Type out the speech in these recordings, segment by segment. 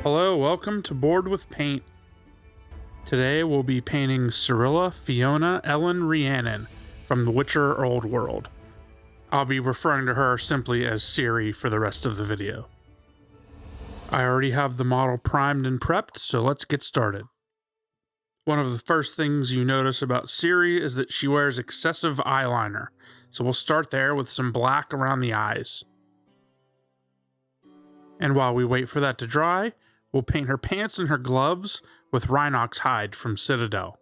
Hello, welcome to Board with Paint. Today we'll be painting Cirilla Fiona Ellen Rhiannon from The Witcher Old World. I'll be referring to her simply as Ciri for the rest of the video. I already have the model primed and prepped, so let's get started. One of the first things you notice about Ciri is that she wears excessive eyeliner, so we'll start there with some black around the eyes. And while we wait for that to dry, we'll paint her pants and her gloves with Rhinox Hide from Citadel.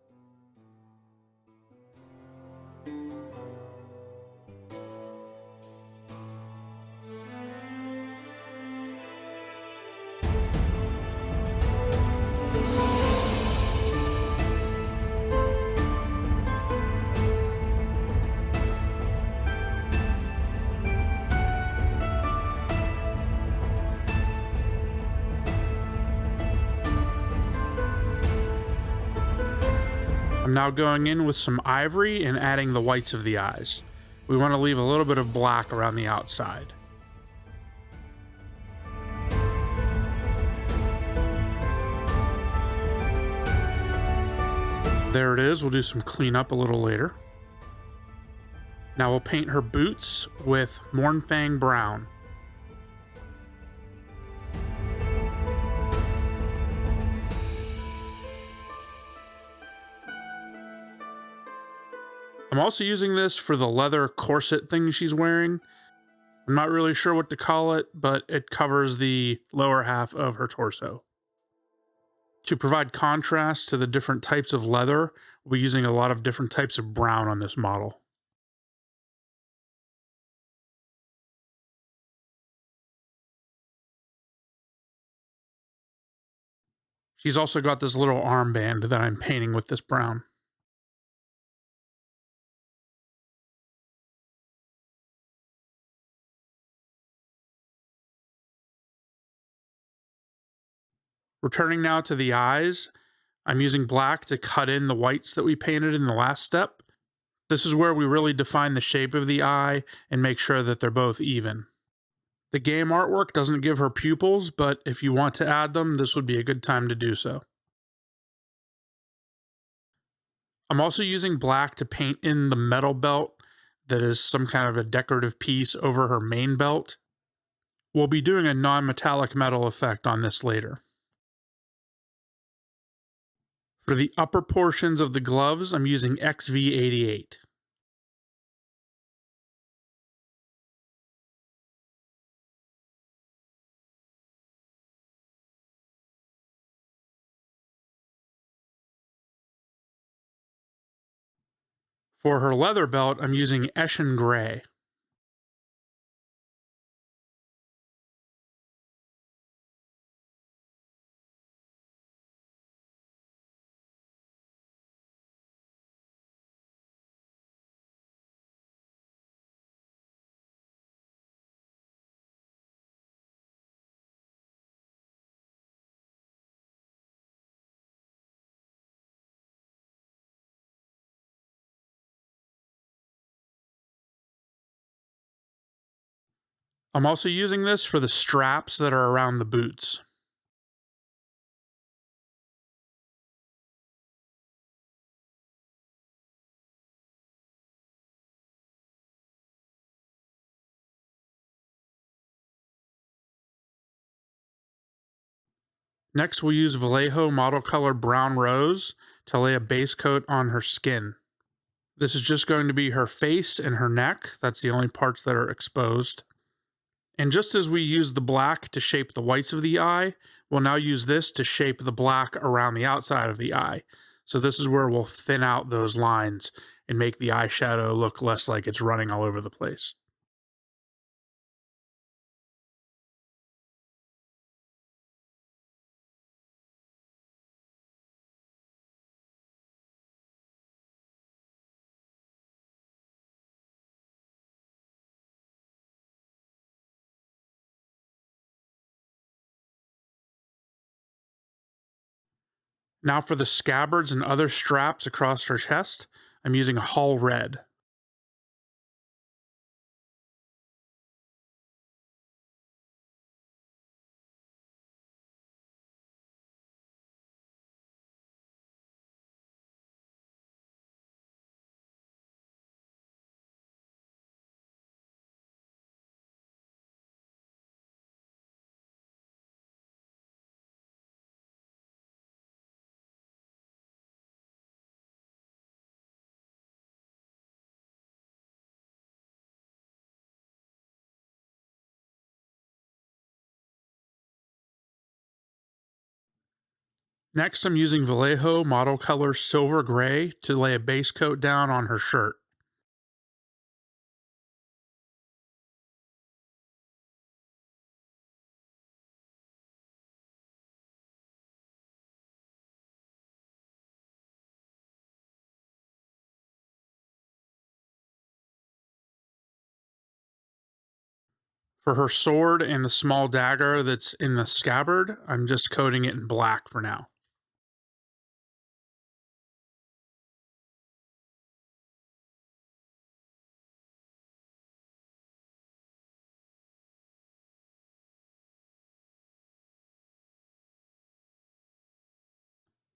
I'm now going in with some Ivory and adding the whites of the eyes. We want to leave a little bit of black around the outside. There it is, we'll do some cleanup a little later. Now we'll paint her boots with Mournfang Brown. I'm also using this for the leather corset thing she's wearing. I'm not really sure what to call it, but it covers the lower half of her torso. To provide contrast to the different types of leather, we're using a lot of different types of brown on this model. She's also got this little armband that I'm painting with this brown. Returning now to the eyes, I'm using black to cut in the whites that we painted in the last step. This is where we really define the shape of the eye and make sure that they're both even. The game artwork doesn't give her pupils, but if you want to add them, this would be a good time to do so. I'm also using black to paint in the metal belt that is some kind of a decorative piece over her main belt. We'll be doing a non-metallic metal effect on this later. For the upper portions of the gloves, I'm using XV88. For her leather belt, I'm using Eshin Grey. I'm also using this for the straps that are around the boots. Next, we'll use Vallejo Model Color Brown Rose to lay a base coat on her skin. This is just going to be her face and her neck. That's the only parts that are exposed. And just as we use the black to shape the whites of the eye, we'll now use this to shape the black around the outside of the eye. So this is where we'll thin out those lines and make the eyeshadow look less like it's running all over the place. Now for the scabbards and other straps across her chest, I'm using a Hull Red. Next, I'm using Vallejo Model Color Silver Gray to lay a base coat down on her shirt. For her sword and the small dagger that's in the scabbard, I'm just coating it in black for now.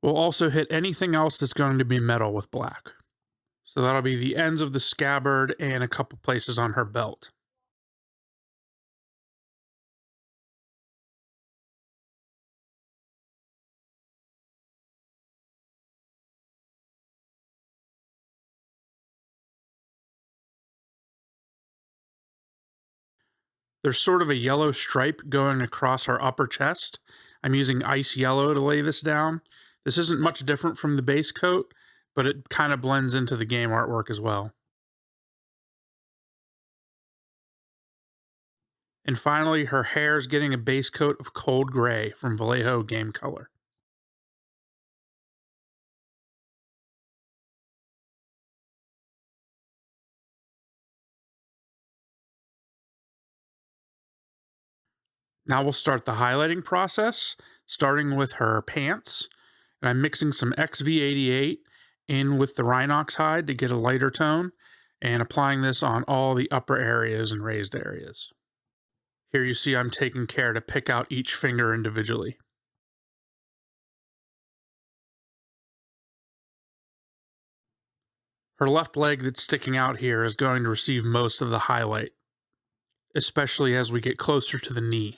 We'll also hit anything else that's going to be metal with black. So that'll be the ends of the scabbard and a couple places on her belt. There's sort of a yellow stripe going across her upper chest. I'm using ice yellow to lay this down. This isn't much different from the base coat, but it kind of blends into the game artwork as well. And finally, her hair is getting a base coat of cold gray from Vallejo Game Color. Now we'll start the highlighting process, starting with her pants. And I'm mixing some XV88 in with the Rhinox Hide to get a lighter tone, and applying this on all the upper areas and raised areas. Here you see I'm taking care to pick out each finger individually. Her left leg that's sticking out here is going to receive most of the highlight, especially as we get closer to the knee.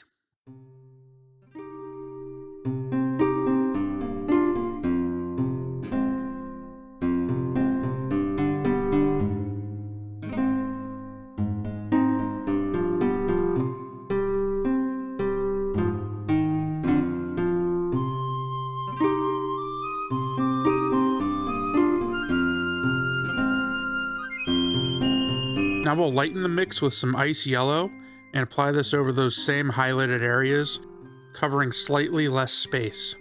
Now we'll lighten the mix with some ice yellow and apply this over those same highlighted areas, covering slightly less space.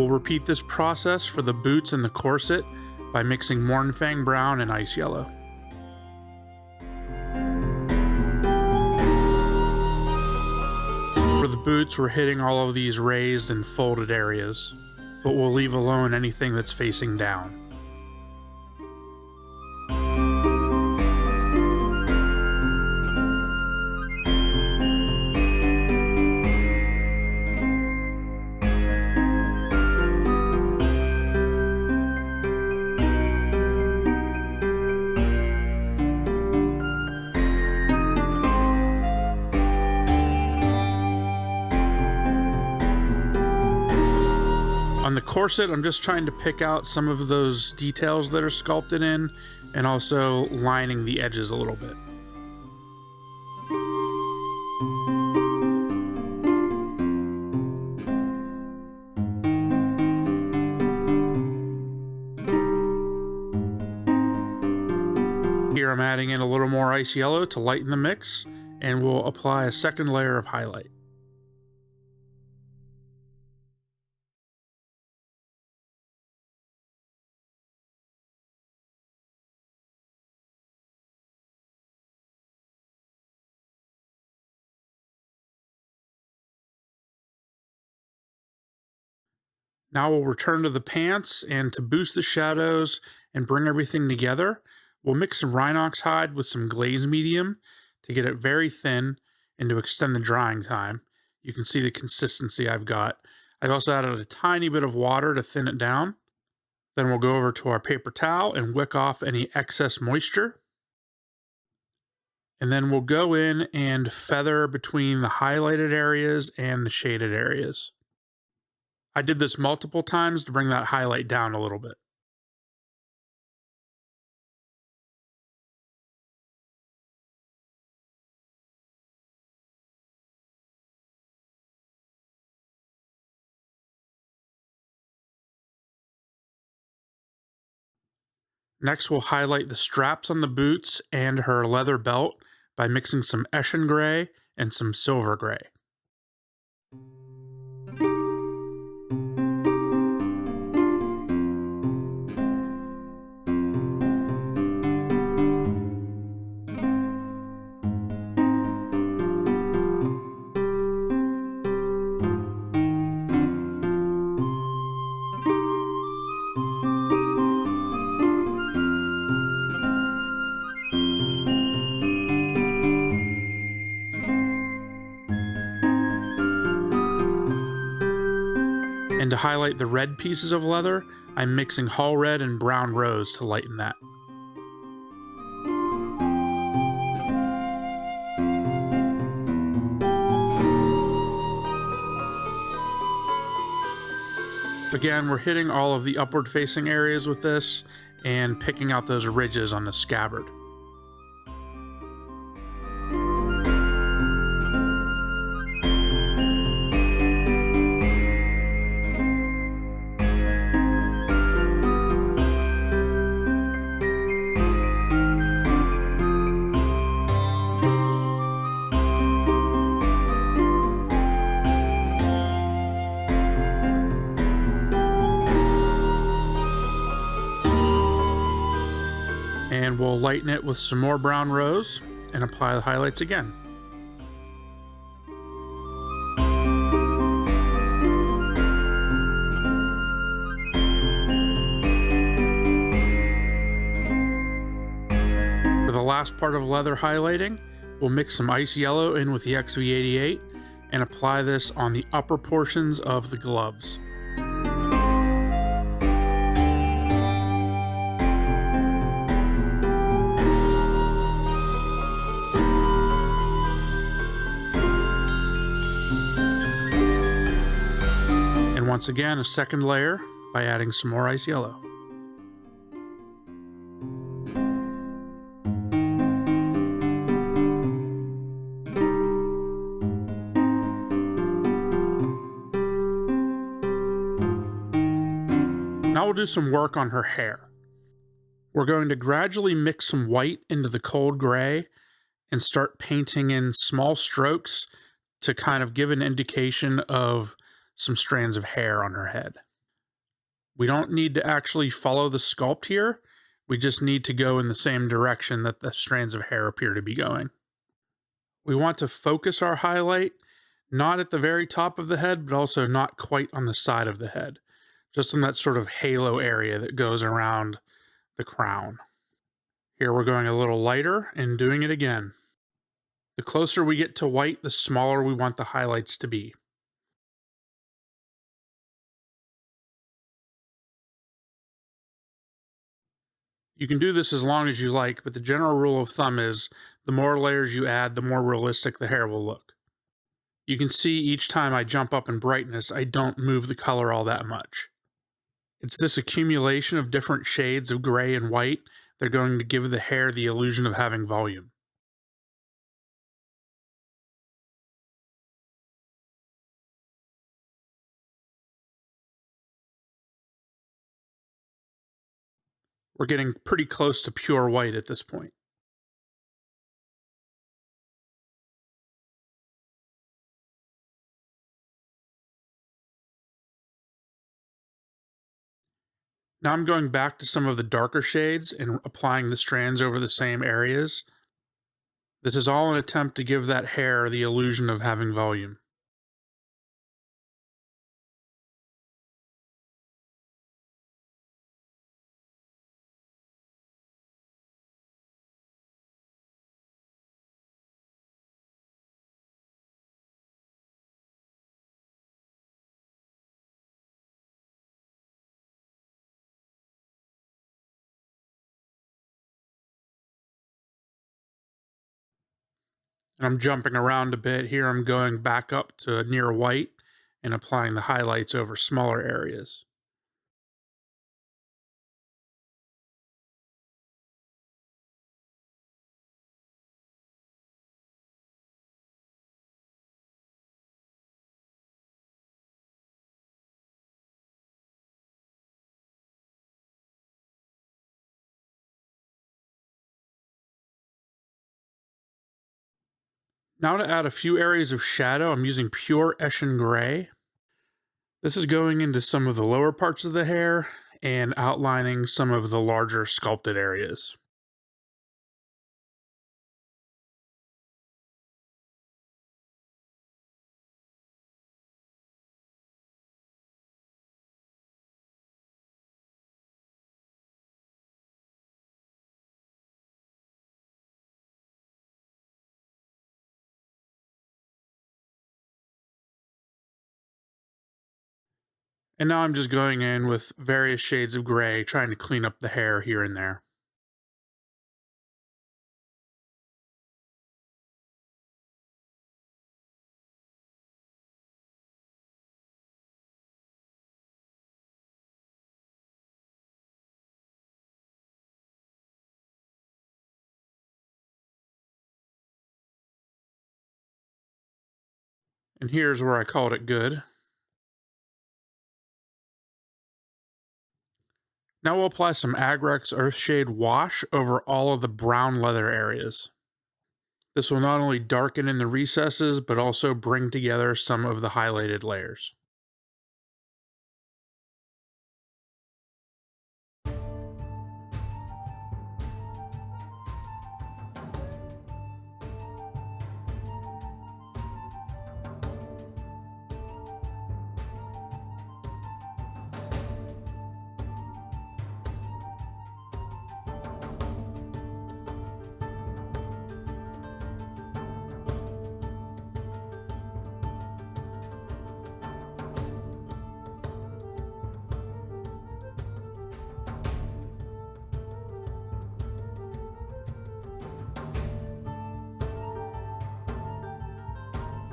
Repeat this process for the boots and the corset by mixing Mournfang Brown and Ice Yellow. For the boots, we're hitting all of these raised and folded areas, but we'll leave alone anything that's facing down. On the corset, I'm just trying to pick out some of those details that are sculpted in, and also lining the edges a little bit. Here I'm adding in a little more ice yellow to lighten the mix, and we'll apply a second layer of highlight. Now we'll return to the pants, and to boost the shadows and bring everything together, we'll mix some Rhinox Hide with some glaze medium to get it very thin and to extend the drying time. You can see the consistency I've got. I've also added a tiny bit of water to thin it down. Then we'll go over to our paper towel and wick off any excess moisture. And then we'll go in and feather between the highlighted areas and the shaded areas. I did this multiple times to bring that highlight down a little bit. Next, we'll highlight the straps on the boots and her leather belt by mixing some Eshin Grey and some Silver Grey. And to highlight the red pieces of leather, I'm mixing Hall Red and Brown Rose to lighten that. Again, we're hitting all of the upward facing areas with this and picking out those ridges on the scabbard. And we'll lighten it with some more Brown Rose and apply the highlights again. For the last part of leather highlighting, we'll mix some ice yellow in with the XV88 and apply this on the upper portions of the gloves. And once again, a second layer by adding some more ice yellow. Now we'll do some work on her hair. We're going to gradually mix some white into the cold gray and start painting in small strokes to kind of give an indication of some strands of hair on her head. We don't need to actually follow the sculpt here. We just need to go in the same direction that the strands of hair appear to be going. We want to focus our highlight not at the very top of the head, but also not quite on the side of the head. Just in that sort of halo area that goes around the crown. Here we're going a little lighter and doing it again. The closer we get to white, the smaller we want the highlights to be. You can do this as long as you like, but the general rule of thumb is the more layers you add, the more realistic the hair will look. You can see each time I jump up in brightness, I don't move the color all that much. It's this accumulation of different shades of gray and white that are going to give the hair the illusion of having volume. We're getting pretty close to pure white at this point. Now I'm going back to some of the darker shades and applying the strands over the same areas. This is all an attempt to give that hair the illusion of having volume. And I'm jumping around a bit here. I'm going back up to near white and applying the highlights over smaller areas. Now to add a few areas of shadow, I'm using pure Eshin Grey. This is going into some of the lower parts of the hair and outlining some of the larger sculpted areas. And now I'm just going in with various shades of gray, trying to clean up the hair here and there. And here's where I called it good. Now we'll apply some Agrax Earthshade wash over all of the brown leather areas. This will not only darken in the recesses, but also bring together some of the highlighted layers.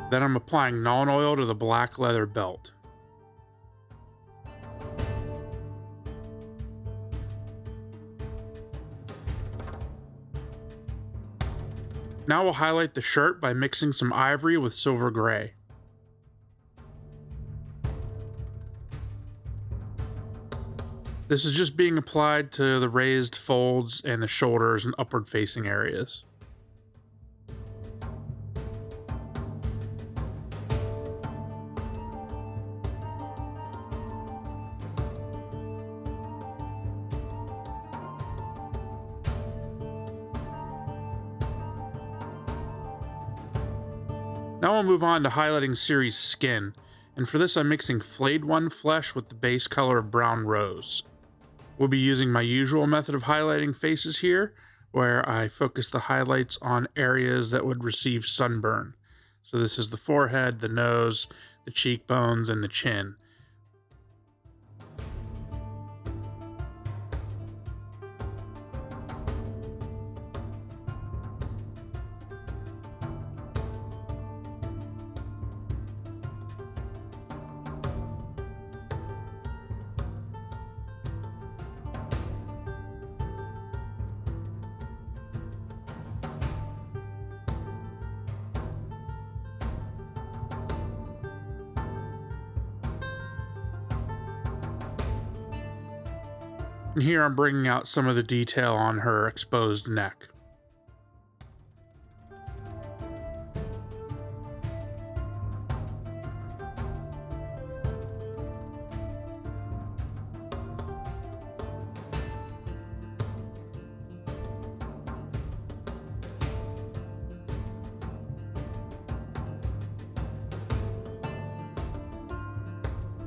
Then I'm applying Nuln Oil to the black leather belt. Now we'll highlight the shirt by mixing some ivory with silver gray. This is just being applied to the raised folds and the shoulders and upward facing areas. Now we'll move on to highlighting Ciri's skin, and for this I'm mixing Flayed One Flesh with the base color of Brown Rose. We'll be using my usual method of highlighting faces here, where I focus the highlights on areas that would receive sunburn. So this is the forehead, the nose, the cheekbones, and the chin. And here I'm bringing out some of the detail on her exposed neck.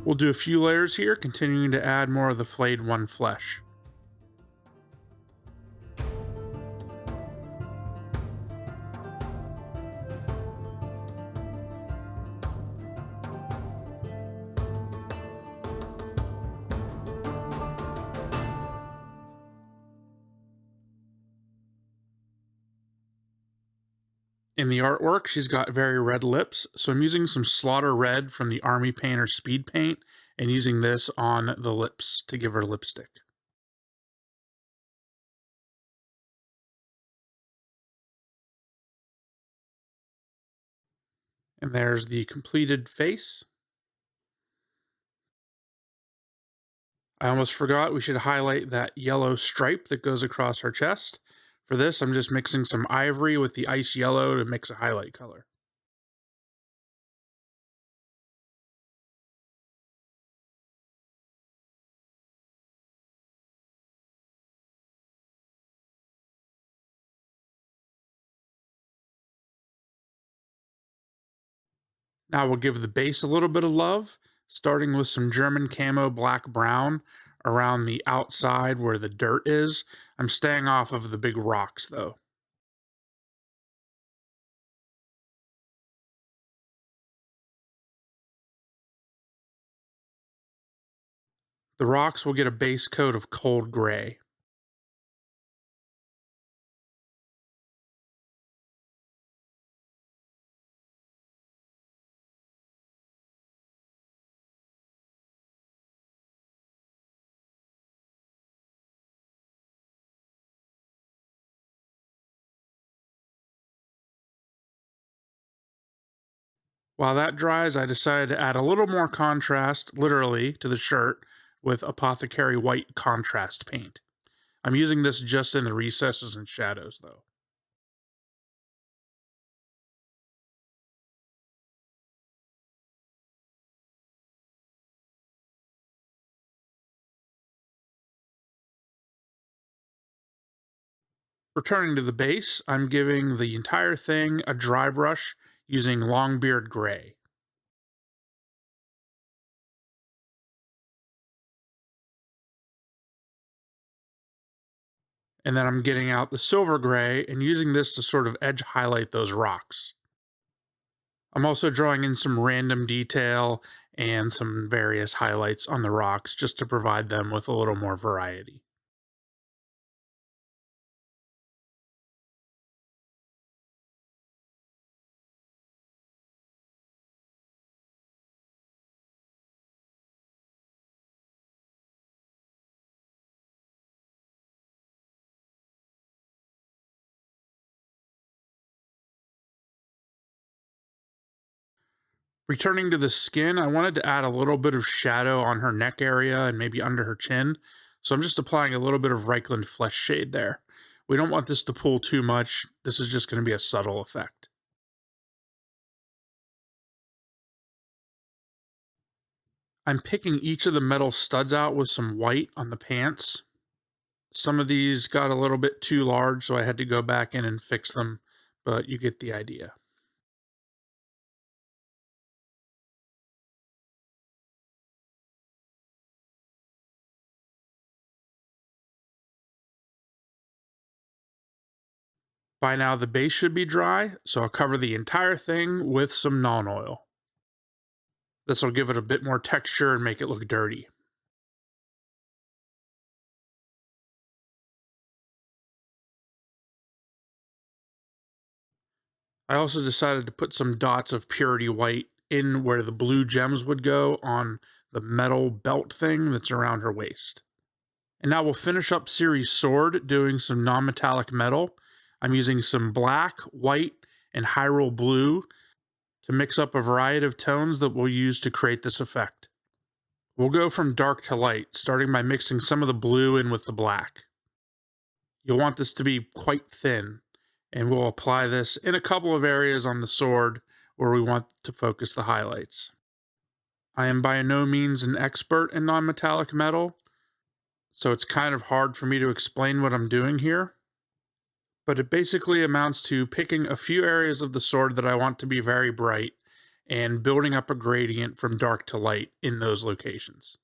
We'll do a few layers here, continuing to add more of the Flayed One Flesh. In the artwork, she's got very red lips, so I'm using some Slaughter Red from the Army Painter Speedpaint and using this on the lips to give her lipstick. And there's the completed face. I almost forgot we should highlight that yellow stripe that goes across her chest. For this, I'm just mixing some ivory with the ice yellow to mix a highlight color. Now we'll give the base a little bit of love, starting with some German Camo Black Brown around the outside where the dirt is. I'm staying off of the big rocks though. The rocks will get a base coat of cold gray. While that dries, I decided to add a little more contrast, literally, to the shirt with Apothecary White contrast paint. I'm using this just in the recesses and shadows, though. Returning to the base, I'm giving the entire thing a dry brush using Longbeard Grey. And then I'm getting out the silver gray and using this to sort of edge highlight those rocks. I'm also drawing in some random detail and some various highlights on the rocks just to provide them with a little more variety. Returning to the skin, I wanted to add a little bit of shadow on her neck area and maybe under her chin. So I'm just applying a little bit of Reikland Fleshshade there. We don't want this to pull too much. This is just going to be a subtle effect. I'm picking each of the metal studs out with some white on the pants. Some of these got a little bit too large, so I had to go back in and fix them, but you get the idea. By now, the base should be dry, so I'll cover the entire thing with some Nuln Oil. This will give it a bit more texture and make it look dirty. I also decided to put some dots of Purity White in where the blue gems would go on the metal belt thing that's around her waist. And now we'll finish up Ciri's sword doing some non-metallic metal. I'm using some black, white, and Hiril Blue to mix up a variety of tones that we'll use to create this effect. We'll go from dark to light, starting by mixing some of the blue in with the black. You'll want this to be quite thin, and we'll apply this in a couple of areas on the sword where we want to focus the highlights. I am by no means an expert in non-metallic metal, so it's kind of hard for me to explain what I'm doing here. But it basically amounts to picking a few areas of the sword that I want to be very bright and building up a gradient from dark to light in those locations.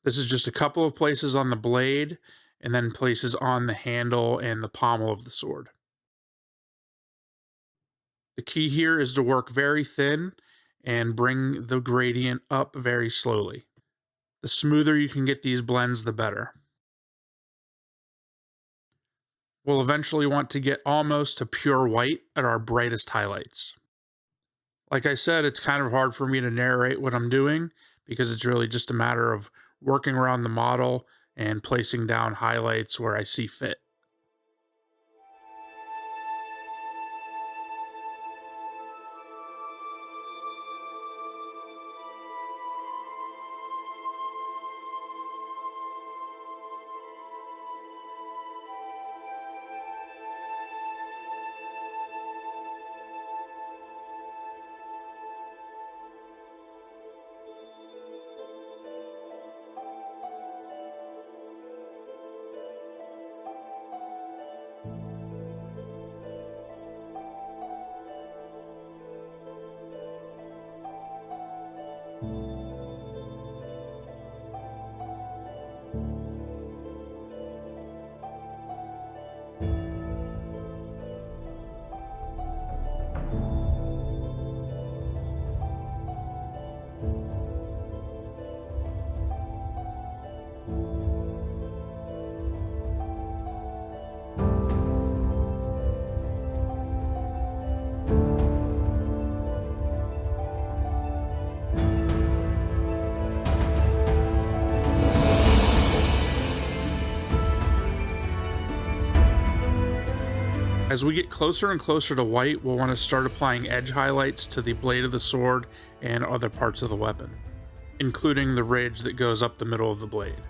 This is just a couple of places on the blade and then places on the handle and the pommel of the sword. The key here is to work very thin and bring the gradient up very slowly. The smoother you can get these blends, the better. We'll eventually want to get almost to pure white at our brightest highlights. Like I said, it's kind of hard for me to narrate what I'm doing because it's really just a matter of working around the model and placing down highlights where I see fit. As we get closer and closer to white, we'll want to start applying edge highlights to the blade of the sword and other parts of the weapon, including the ridge that goes up the middle of the blade.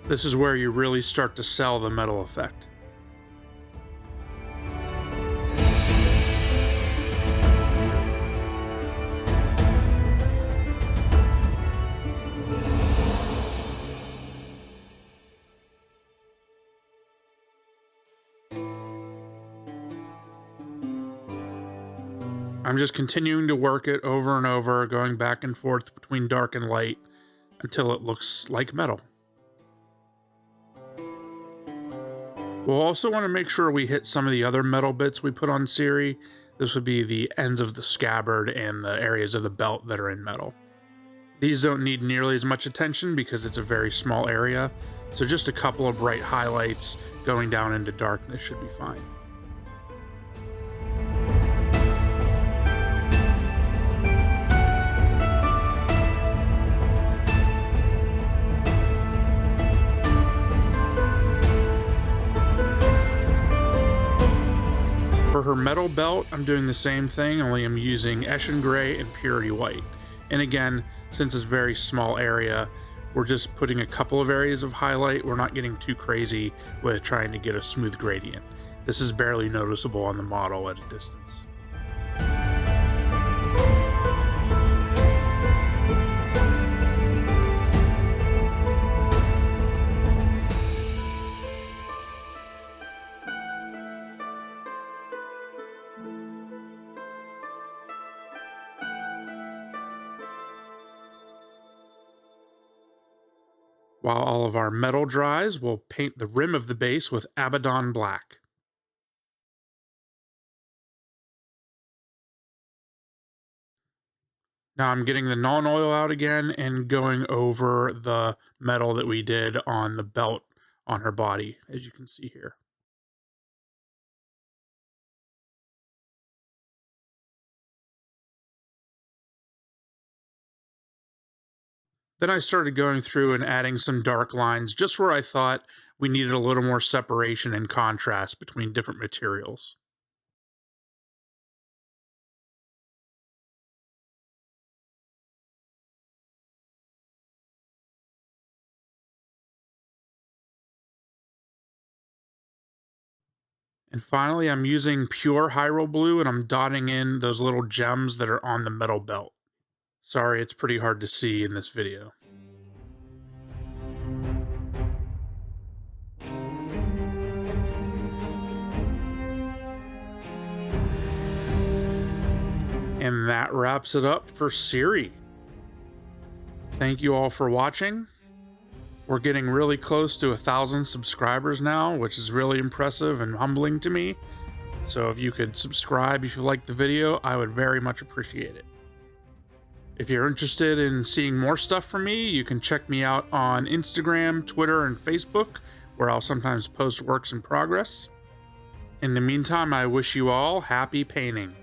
This is where you really start to sell the metal effect. I'm just continuing to work it over and over, going back and forth between dark and light until it looks like metal. We'll also want to make sure we hit some of the other metal bits we put on Ciri. This would be the ends of the scabbard and the areas of the belt that are in metal. These don't need nearly as much attention because it's a very small area, so just a couple of bright highlights going down into darkness should be fine. For her metal belt, I'm doing the same thing, only I'm using Eshin Grey and Purity White. And again, since it's a very small area, we're just putting a couple of areas of highlight. We're not getting too crazy with trying to get a smooth gradient. This is barely noticeable on the model at a distance. While all of our metal dries, we'll paint the rim of the base with Abaddon Black. Now I'm getting the Nuln Oil out again and going over the metal that we did on the belt on her body, as you can see here. Then I started going through and adding some dark lines just where I thought we needed a little more separation and contrast between different materials. And finally, I'm using pure Hiril Blue and I'm dotting in those little gems that are on the metal belt. Sorry, it's pretty hard to see in this video. And that wraps it up for Ciri. Thank you all for watching. We're getting really close to 1,000 subscribers now, which is really impressive and humbling to me. So if you could subscribe if you liked the video, I would very much appreciate it. If you're interested in seeing more stuff from me, you can check me out on Instagram, Twitter, and Facebook, where I'll sometimes post works in progress. In the meantime, I wish you all happy painting.